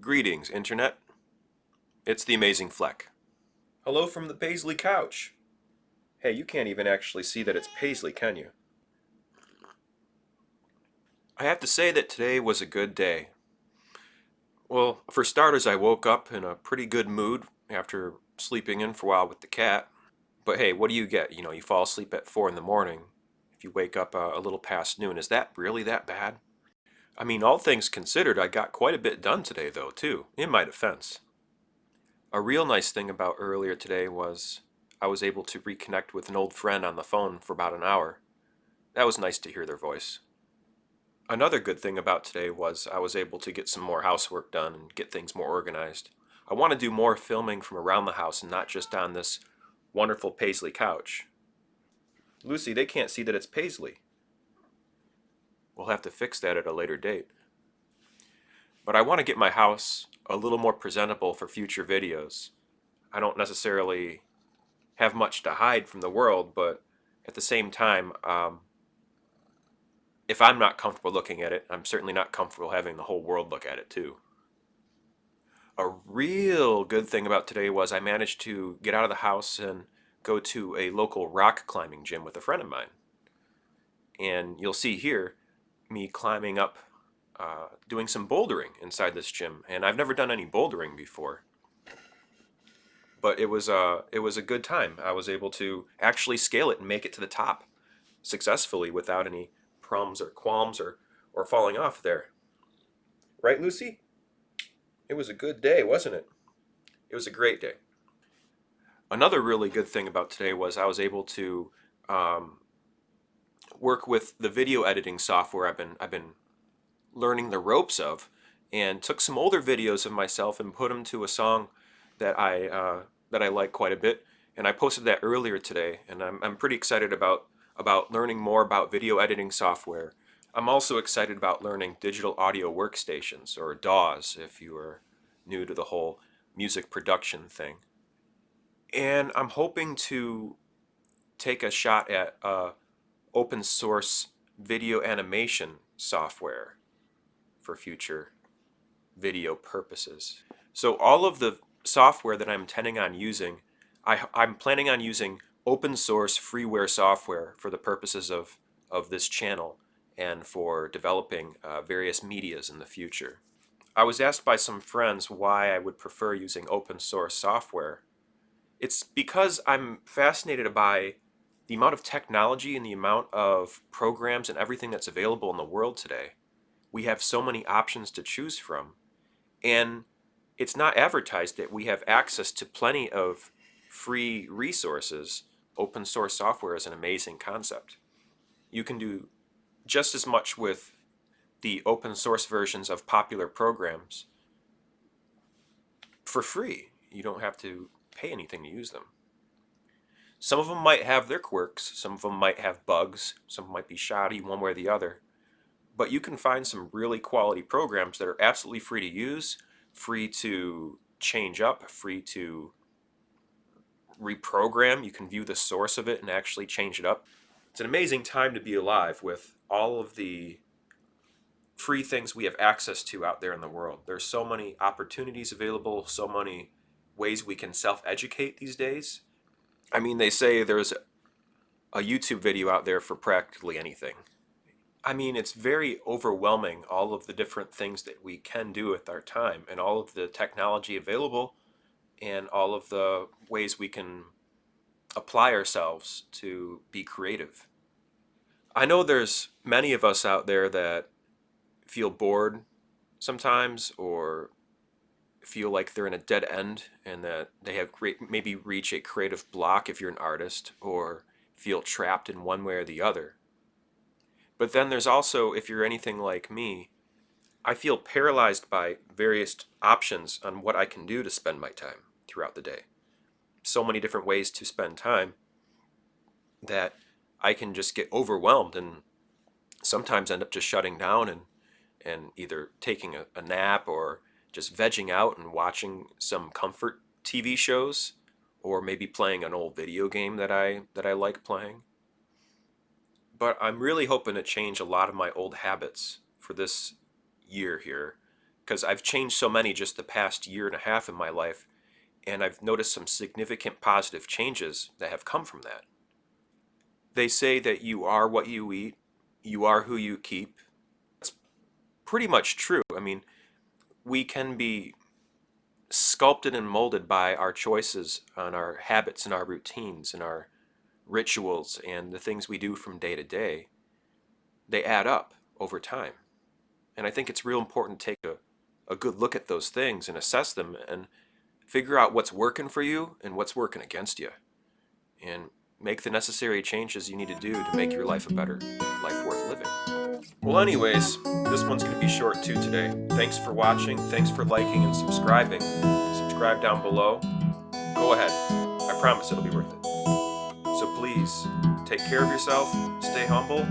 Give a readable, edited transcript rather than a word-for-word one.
Greetings, Internet. It's the amazing Flec. Hello from the Paisley couch. Hey, you can't even actually see that it's Paisley, can you? I have to say that today was a good day. Well, for starters, I woke up in a pretty good mood after sleeping in for a while with the cat. But hey, what do you get? You fall asleep at 4 in the morning. If you wake up a little past noon, is that really that bad? I mean, all things considered, I got quite a bit done today, though, too, in my defense. A real nice thing about earlier today was I was able to reconnect with an old friend on the phone for about an hour. That was nice to hear their voice. Another good thing about today was I was able to get some more housework done and get things more organized. I want to do more filming from around the house and not just on this wonderful paisley couch. Lucy, they can't see that it's paisley. We'll have to fix that at a later date. But I want to get my house a little more presentable for future videos. I don't necessarily have much to hide from the world, but at the same time, if I'm not comfortable looking at it, I'm certainly not comfortable having the whole world look at it too. A real good thing about today was I managed to get out of the house and go to a local rock climbing gym with a friend of mine. And you'll see here me climbing up, doing some bouldering inside this gym. And I've never done any bouldering before, but it was a good time. I was able to actually scale it and make it to the top successfully without any problems or qualms or falling off there. Right, Lucy? It was a good day, wasn't it? It was a great day. Another really good thing about today was I was able to um, work with the video editing software I've been learning the ropes of, and took some older videos of myself and put them to a song that I like quite a bit. And I posted that earlier today, and I'm pretty excited about learning more about video editing software. I'm also excited about learning digital audio workstations, or DAWs, if you are new to the whole music production thing. And I'm hoping to take a shot at open source video animation software for future video purposes. So all of the software that I'm intending on using, I'm planning on using open source freeware software for the purposes of this channel and for developing various medias in the future. I was asked by some friends why I would prefer using open source software. It's because I'm fascinated by the amount of technology and the amount of programs and everything that's available in the world today. We have so many options to choose from, and it's not advertised that we have access to plenty of free resources. Open source software is an amazing concept. You can do just as much with the open source versions of popular programs for free. You don't have to pay anything to use them. Some of them might have their quirks, some of them might have bugs, some might be shoddy one way or the other, but you can find some really quality programs that are absolutely free to use, free to change up, free to reprogram. You can view the source of it and actually change it up. It's an amazing time to be alive with all of the free things we have access to out there in the world. There's so many opportunities available, so many ways we can self-educate these days. I mean, they say there's a YouTube video out there for practically anything. I mean, it's very overwhelming, all of the different things that we can do with our time and all of the technology available and all of the ways we can apply ourselves to be creative. I know there's many of us out there that feel bored sometimes, or feel like they're in a dead end and that they have maybe reach a creative block if you're an artist, or feel trapped in one way or the other. But then there's also, if you're anything like me, I feel paralyzed by various options on what I can do to spend my time throughout the day. So many different ways to spend time that I can just get overwhelmed and sometimes end up just shutting down and either taking a nap or just vegging out and watching some comfort TV shows, or maybe playing an old video game that I like playing. But I'm really hoping to change a lot of my old habits for this year here because I've changed so many just the past year and a half in my life, and I've noticed some significant positive changes that have come from that. They say that you are what you eat, you are who you keep. It's pretty much true. I mean, we can be sculpted and molded by our choices and our habits and our routines and our rituals and the things we do from day to day. They add up over time. And I think it's real important to take a good look at those things and assess them and figure out what's working for you and what's working against you. And make the necessary changes you need to do to make your life a better life worth living. Well, anyways, this one's going to be short too today. Thanks for watching. Thanks for liking and subscribing. Subscribe down below. Go ahead. I promise it'll be worth it. So please, take care of yourself, stay humble,